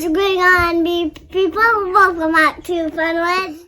What's going on, people? Welcome back to Funnelheads.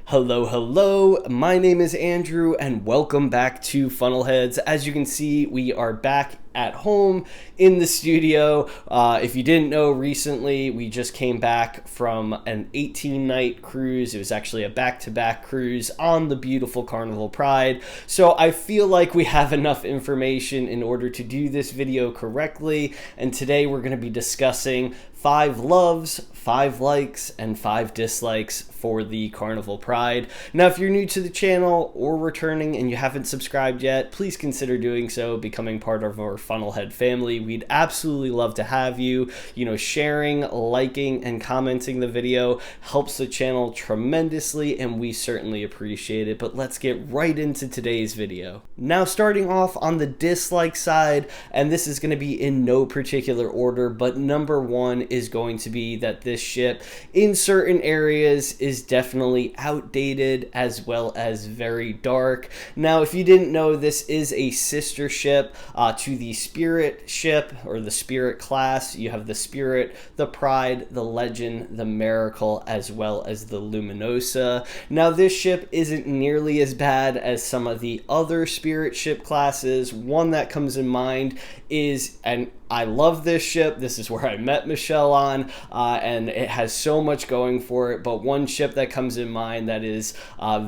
Hello, my name is Andrew and welcome back to Funnelheads. As you can see, we are back at home in the studio. If you didn't know, recently we just came back from an 18-night cruise. It was actually a back-to-back cruise on the beautiful Carnival Pride. So I feel like we have enough information in order to do this video correctly. And today we're going to be discussing 5 loves, 5 likes, and 5 dislikes for the Carnival Pride. Now, if you're new to the channel or returning and you haven't subscribed yet, please consider doing so, becoming part of our Funnelhead family. We'd absolutely love to have you. Sharing, liking, and commenting the video helps the channel tremendously, and we certainly appreciate it. But let's get right into today's video. Now, starting off on the dislike side, and this is going to be in no particular order, but number 1 is going to be that this ship in certain areas is definitely outdated as well as very dark. Now, if you didn't know, this is a sister ship to the Spirit ship, or the Spirit class. You have the Spirit, the Pride, the Legend, the Miracle, as well as the Luminosa. Now, this ship isn't nearly as bad as some of the other Spirit ship classes. One that comes in mind is, and I love this ship, this is where I met Michelle on, and it has so much going for it, but one ship that comes in mind that is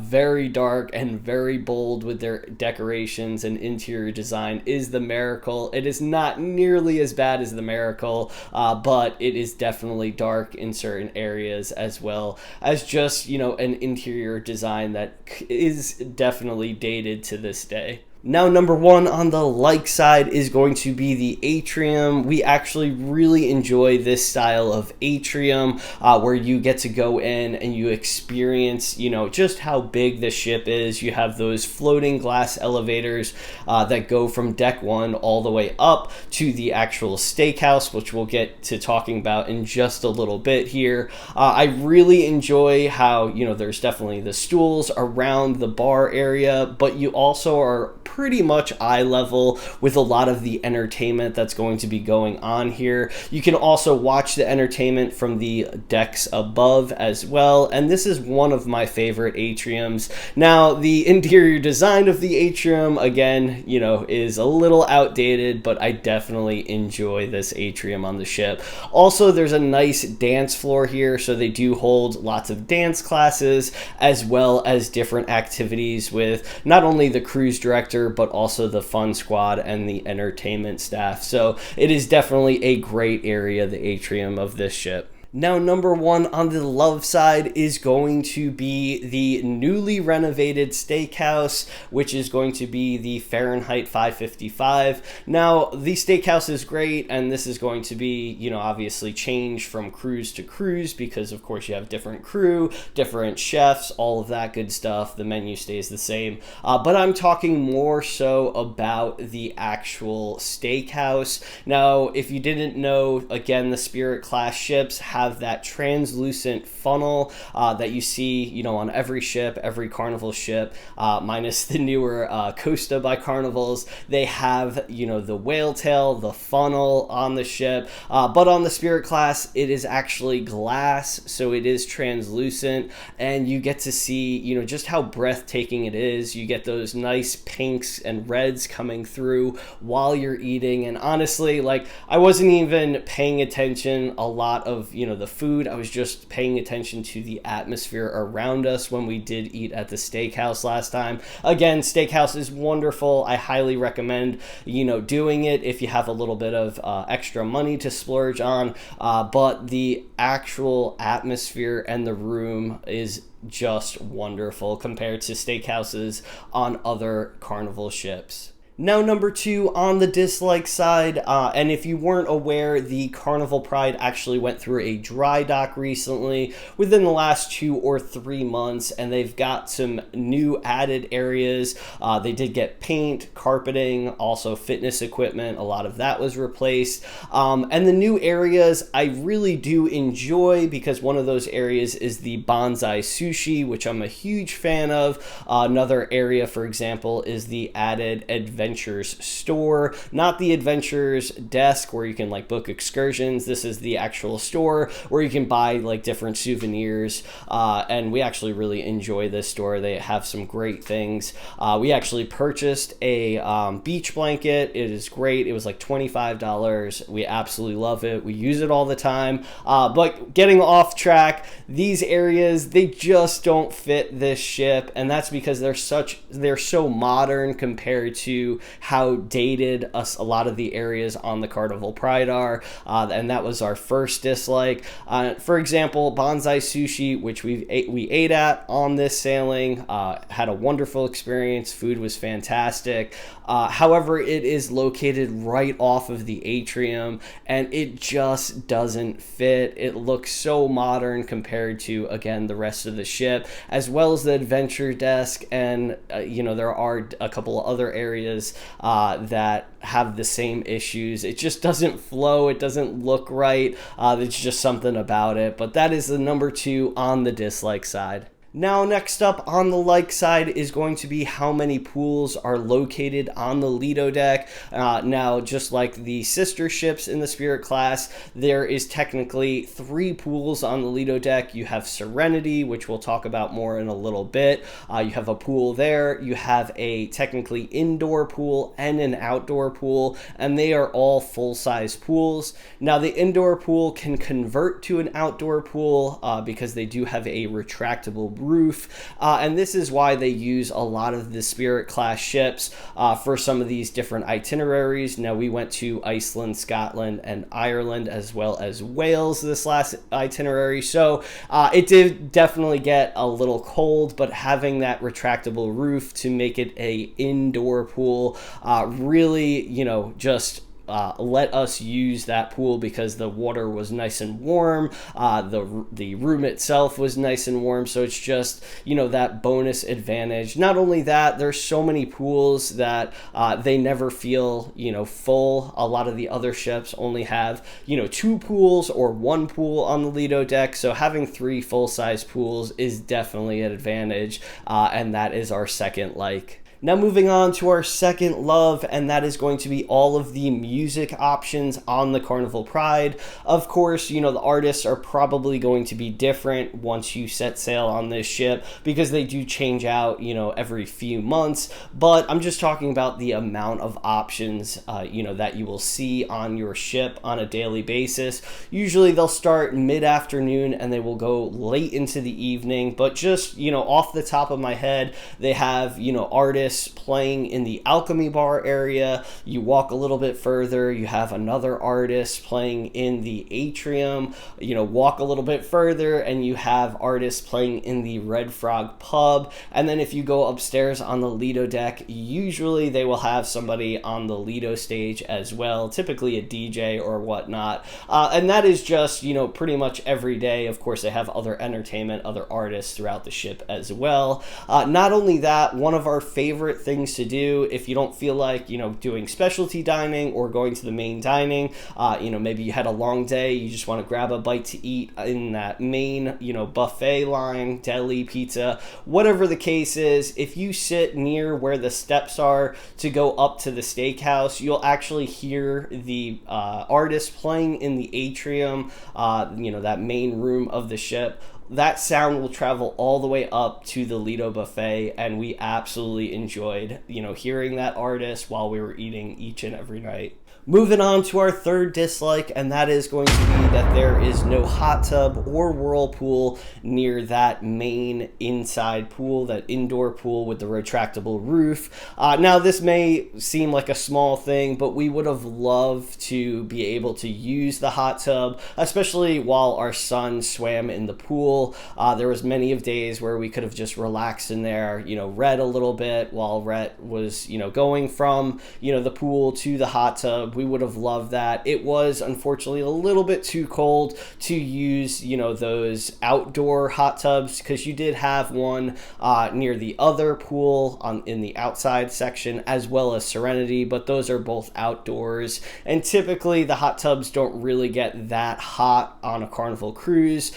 very dark and very bold with their decorations and interior design is the Miracle. It is not nearly as bad as the Miracle, but it is definitely dark in certain areas, as well as just, an interior design that is definitely dated to this day. Now, number 1 on the like side is going to be the atrium. We actually really enjoy this style of atrium where you get to go in and you experience, just how big the ship is. You have those floating glass elevators that go from deck 1 all the way up to the actual steakhouse, which we'll get to talking about in just a little bit here. I really enjoy how, there's definitely the stools around the bar area, but you also are pretty much eye level with a lot of the entertainment that's going to be going on here. You can also watch the entertainment from the decks above as well, and this is one of my favorite atriums. Now, the interior design of the atrium, again, is a little outdated, but I definitely enjoy this atrium on the ship. Also, there's a nice dance floor here, so they do hold lots of dance classes as well as different activities with not only the cruise director but also the fun squad and the entertainment staff. So it is definitely a great area, the atrium of this ship. Now, number 1 on the love side is going to be the newly renovated steakhouse, which is going to be the Fahrenheit 555. Now, the steakhouse is great, and this is going to be, obviously change from cruise to cruise because, of course, you have different crew, different chefs, all of that good stuff. The menu stays the same. But I'm talking more so about the actual steakhouse. Now, if you didn't know, again, the Spirit class ships have that translucent funnel that you see, on every ship, every Carnival ship, minus the newer Costa by Carnivals. They have, the whale tail, the funnel on the ship, but on the Spirit class, it is actually glass, so it is translucent, and you get to see, just how breathtaking it is. You get those nice pinks and reds coming through while you're eating, and honestly, I wasn't even paying attention a lot of, the food. I was just paying attention to the atmosphere around us when we did eat at the steakhouse last time. Again, steakhouse is wonderful. I highly recommend, doing it if you have a little bit of extra money to splurge on, but the actual atmosphere and the room is just wonderful compared to steakhouses on other Carnival ships. Now, number 2 on the dislike side, and if you weren't aware, the Carnival Pride actually went through a dry dock recently within the last 2 or 3 months, and they've got some new added areas. They did get paint, carpeting, also fitness equipment. A lot of that was replaced. And the new areas I really do enjoy, because one of those areas is the bonsai sushi, which I'm a huge fan of. Another area, for example, is the added adventure Adventures store, not the Adventures desk where you can like book excursions. This is the actual store where you can buy like different souvenirs, and we actually really enjoy this store. They have some great things. We actually purchased a beach blanket. It is great. It was like $25. We absolutely love it. We use it all the time. But getting off track, these areas, they just don't fit this ship, and that's because they're so modern compared to how dated a lot of the areas on the Carnival Pride are, and that was our first dislike. For example, Bonsai Sushi, which we ate at on this sailing, had a wonderful experience. Food was fantastic. However, it is located right off of the atrium, and it just doesn't fit. It looks so modern compared to, again, the rest of the ship, as well as the adventure desk. And there are a couple of other areas that have the same issues. It just doesn't flow. It doesn't look right. There's just something about it. But that is the number 2 on the dislike side. Now, next up on the like side is going to be how many pools are located on the Lido deck. Now, just like the sister ships in the Spirit class, there is technically 3 pools on the Lido deck. You have Serenity, which we'll talk about more in a little bit. You have a pool there. You have a technically indoor pool and an outdoor pool, and they are all full-size pools. Now, the indoor pool can convert to an outdoor pool because they do have a retractable roof, and this is why they use a lot of the Spirit class ships for some of these different itineraries. Now, we went to Iceland, Scotland, and Ireland, as well as Wales this last itinerary, so it did definitely get a little cold, but having that retractable roof to make it a indoor pool really, just let us use that pool because the water was nice and warm. The room itself was nice and warm. So it's just, that bonus advantage. Not only that, there's so many pools that they never feel, full. A lot of the other ships only have, 2 pools or 1 pool on the Lido deck. So having 3 full-size pools is definitely an advantage. And that is our second like. Now moving on to our second love, and that is going to be all of the music options on the Carnival Pride. Of course, the artists are probably going to be different once you set sail on this ship because they do change out, every few months. But I'm just talking about the amount of options, that you will see on your ship on a daily basis. Usually they'll start mid-afternoon and they will go late into the evening. But just, off the top of my head, they have, artists playing in the Alchemy Bar area. You walk a little bit further, you have another artist playing in the atrium. Walk a little bit further and you have artists playing in the Red Frog pub. And then if you go upstairs on the Lido deck, usually they will have somebody on the Lido stage as well, typically a DJ or whatnot. And that is just, pretty much every day. Of course, they have other entertainment, other artists throughout the ship as well. Not only that, one of our favorite things to do if you don't feel like doing specialty dining or going to the main dining, maybe you had a long day, you just want to grab a bite to eat in that main buffet line, deli, pizza, whatever the case is. If you sit near where the steps are to go up to the steakhouse, you'll actually hear the artist playing in the atrium, that main room of the ship. That sound will travel all the way up to the Lido buffet, and we absolutely enjoyed, hearing that artist while we were eating each and every night. Moving on to our third dislike, and that is going to be that there is no hot tub or whirlpool near that main inside pool, that indoor pool with the retractable roof. Now, this may seem like a small thing, but we would have loved to be able to use the hot tub, especially while our son swam in the pool. There was many of days where we could have just relaxed in there, read a little bit while Rhett was, going from, the pool to the hot tub. we would have loved that. It was unfortunately a little bit too cold to use, you know, those outdoor hot tubs, because you did have one near the other pool in the outside section, as well as Serenity, but those are both outdoors, and typically the hot tubs don't really get that hot on a Carnival cruise,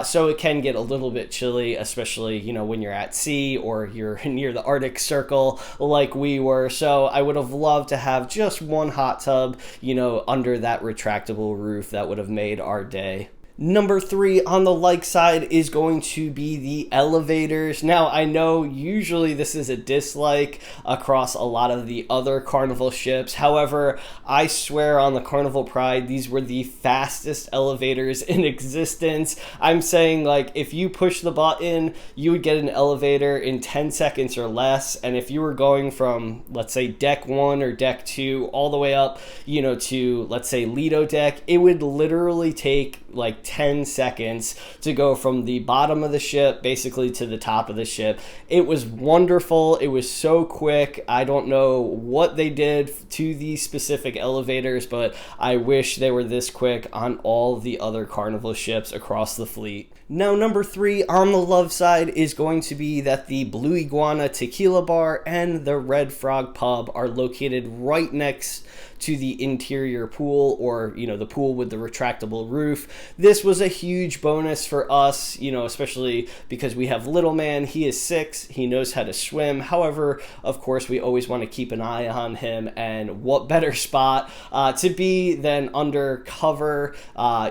so it can get a little bit chilly, especially, you know, when you're at sea or you're near the Arctic Circle like we were. So I would have loved to have just one hot tub, you know, under that retractable roof. That would have made our day. Number 3 on the like side is going to be the elevators. Now, I know usually this is a dislike across a lot of the other Carnival ships. However, I swear on the Carnival Pride, these were the fastest elevators in existence. I'm saying, like, if you push the button, you would get an elevator in 10 seconds or less. And if you were going from, let's say, deck 1 or deck 2 all the way up, you know, to, let's say, Lido deck, it would literally take like 10 seconds to go from the bottom of the ship basically to the top of the ship. It was wonderful. It was so quick. I don't know what they did to these specific elevators, but I wish they were this quick on all the other Carnival ships across the fleet. Now, number 3 on the love side is going to be that the Blue Iguana Tequila Bar and the Red Frog Pub are located right next to the interior pool, or, you know, the pool with the retractable roof. This was a huge bonus for us, you know, especially because we have little man. He is 6. He knows how to swim. However, of course, we always want to keep an eye on him, and what better spot to be than under cover,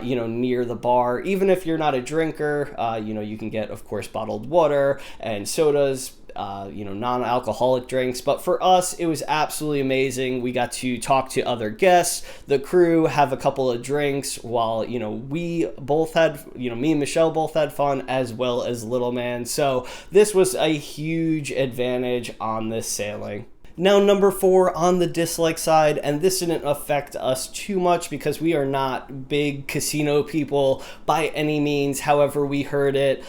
you know, near the bar. Even if you're not a drinker, you know, you can get, of course, bottled water and sodas, you know, non-alcoholic drinks. But for us, it was absolutely amazing. We got to talk to other guests, the crew, have a couple of drinks while, you know, we both had, you know, me and Michelle both had fun, as well as little man. So this was a huge advantage on this sailing. Now, number 4 on the dislike side, and this didn't affect us too much because we are not big casino people by any means. However, we heard it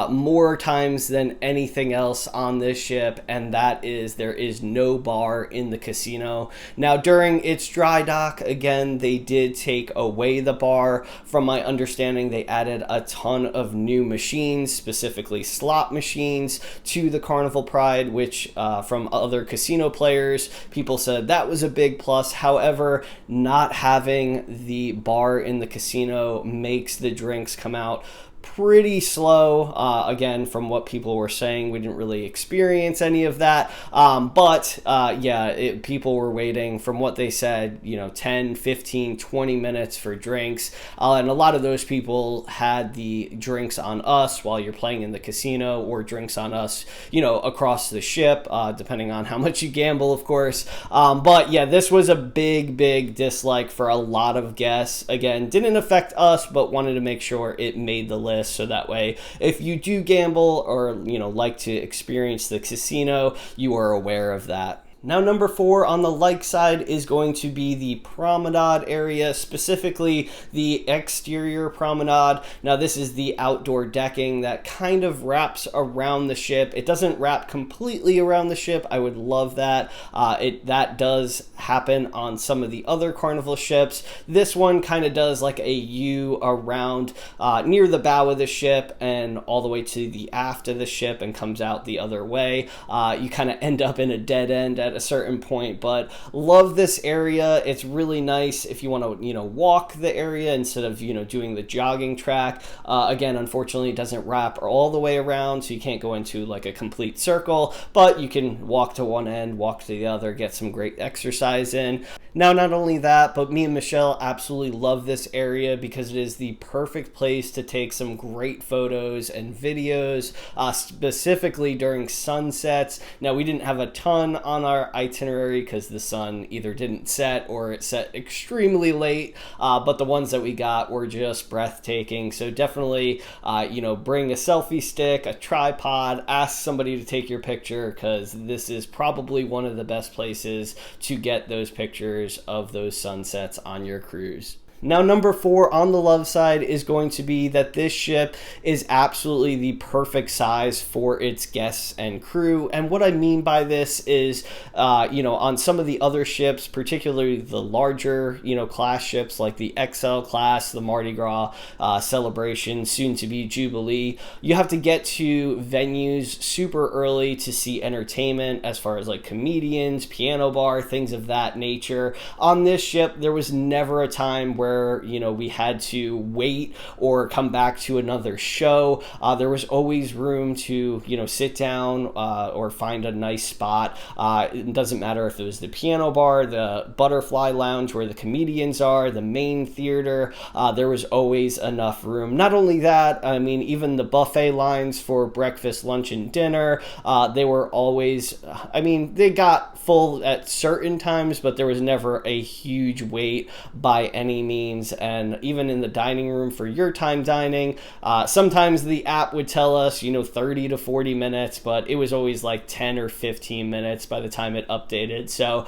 more times than anything else on this ship, and that is there is no bar in the casino. Now, during its dry dock, again, they did take away the bar. From my understanding, they added a ton of new machines, specifically slot machines, to the Carnival Pride, which from other casino players, people said that was a big plus. However, not having the bar in the casino makes the drinks come out pretty slow. Again, from what people were saying, we didn't really experience any of that. But yeah, people were waiting, from what they said, you know, 10, 15, 20 minutes for drinks. And a lot of those people had the drinks on us while you're playing in the casino, or drinks on us, you know, across the ship, depending on how much you gamble, of course. But yeah, this was a big dislike for a lot of guests. Again, didn't affect us, but wanted to make sure it made the list, so that way if you do gamble or, you know, like to experience the casino, you are aware of that. Now, number 4 on the like side is going to be the promenade area, specifically the exterior promenade. Now, this is the outdoor decking that kind of wraps around the ship. It doesn't wrap completely around the ship. I would love that. That does happen on some of the other Carnival ships. This one kind of does like a U around near the bow of the ship and all the way to the aft of the ship, and comes out the other way. You kind of end up in a dead end at a certain point, but love this area. It's really nice if you want to, you know, walk the area instead of, you know, doing the jogging track. Again, unfortunately, it doesn't wrap all the way around, so you can't go into like a complete circle, but you can walk to one end, walk to the other, get some great exercise in. Now, not only that, but me and Michelle absolutely love this area because it is the perfect place to take some great photos and videos, specifically during sunsets. Now, we didn't have a ton on our itinerary because the sun either didn't set or it set extremely late, but the ones that we got were just breathtaking. So definitely, you know, bring a selfie stick, a tripod, ask somebody to take your picture, because this is probably one of the best places to get those pictures of those sunsets on your cruise. Now, number 4 on the love side is going to be that this ship is absolutely the perfect size for its guests and crew. And what I mean by this is, on some of the other ships, particularly the larger, class ships like the XL class, the Mardi Gras Celebration, soon to be Jubilee, you have to get to venues super early to see entertainment as far as like comedians, piano bar, things of that nature. On this ship, there was never a time where we had to wait or come back to another show. There was always room to sit down or find a nice spot. It doesn't matter if it was the piano bar, the butterfly lounge where the comedians are, the main theater. There was always enough room. Not only that, I mean, even the buffet lines for breakfast, lunch, and dinner, they were always, they got full at certain times, but there was never a huge wait by any means. And even in the dining room for your time dining, sometimes the app would tell us 30 to 40 minutes, but it was always like 10 or 15 minutes by the time it updated. So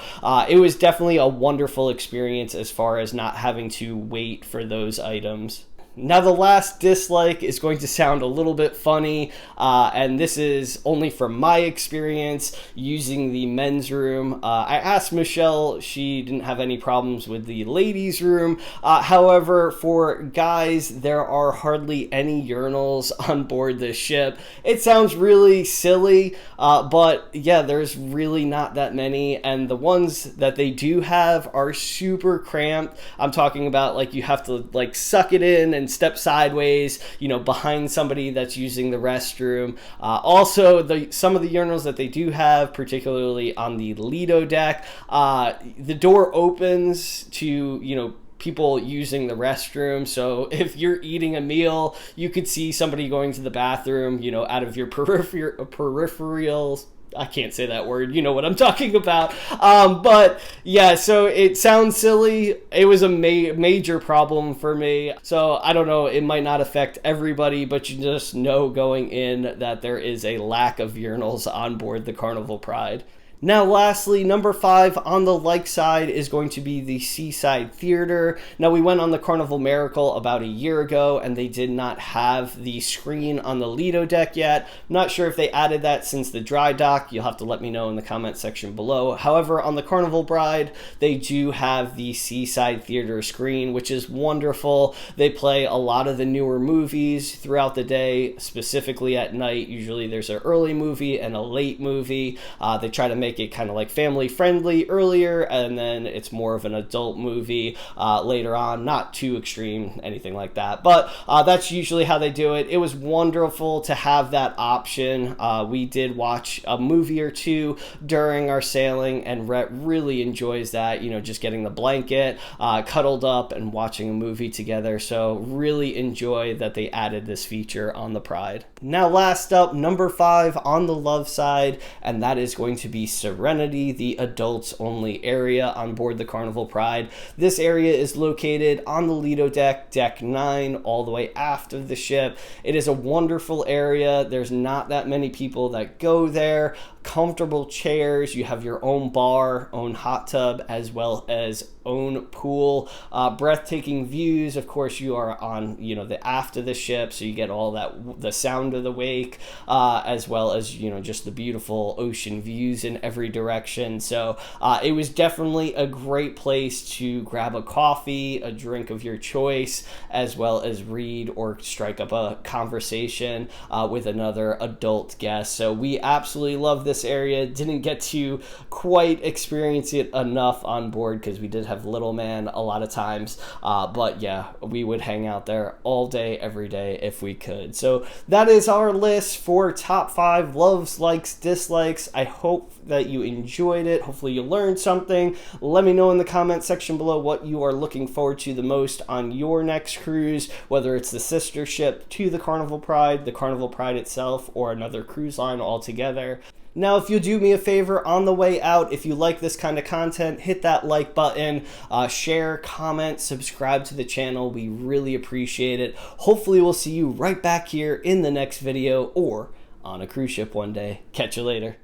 it was definitely a wonderful experience as far as not having to wait for those items. Now, the last dislike is going to sound a little bit funny, and this is only from my experience using the men's room. I asked Michelle, she didn't have any problems with the ladies' room. However, for guys, there are hardly any urinals on board this ship. It sounds really silly, but yeah, there's really not that many, and the ones that they do have are super cramped. I'm talking about like you have to like suck it in and step sideways, behind somebody that's using the restroom. Also, some of the urinals that they do have, particularly on the Lido deck, the door opens to, people using the restroom. So if you're eating a meal, you could see somebody going to the bathroom, out of your peripherals. I can't say that word. You know what I'm talking about. But yeah, so it sounds silly. It was a major problem for me. So I don't know. It might not affect everybody, but you just know going in that there is a lack of urinals on board the Carnival Pride. Now, lastly, number 5 on the like side is going to be the Seaside Theater. Now, we went on the Carnival Miracle about a year ago, and they did not have the screen on the Lido deck yet. I'm not sure if they added that since the dry dock. You'll have to let me know in the comment section below. However, on the Carnival Bride, they do have the Seaside Theater screen, which is wonderful. They play a lot of the newer movies throughout the day, specifically at night. Usually there's an early movie and a late movie. They try to make it kind of like family friendly earlier, and then it's more of an adult movie later on. Not too extreme, anything like that, but that's usually how they do it. It was wonderful to have that option. We did watch a movie or two during our sailing, and Rhett really enjoys that, just getting the blanket, cuddled up and watching a movie together. So really enjoy that they added this feature on the Pride. Now, last up, number 5 on the love side, and that is going to be Serenity, the adults only area on board the Carnival Pride. This area is located on the Lido deck, deck 9, all the way aft of the ship. It is a wonderful area. There's not that many people that go there. Comfortable chairs, you have your own bar, own hot tub, as well as own pool. Breathtaking views. Of course, you are on the aft of the ship, so you get all that, the sound of the wake, as well as just the beautiful ocean views in every direction. So it was definitely a great place to grab a coffee, a drink of your choice, as well as read or strike up a conversation with another adult guest. So we absolutely love this area. Didn't get to quite experience it enough on board because we did have little man a lot of times, but yeah, we would hang out there all day every day if we could. So that is our list for top 5 loves, likes, dislikes. I hope that you enjoyed it. Hopefully you learned something. Let me know in the comment section below what you are looking forward to the most on your next cruise, whether it's the sister ship to the Carnival Pride itself, or another cruise line altogether. Now, if you'll do me a favor on the way out, if you like this kind of content, hit that like button, share, comment, subscribe to the channel. We really appreciate it. Hopefully we'll see you right back here in the next video or on a cruise ship one day. Catch you later.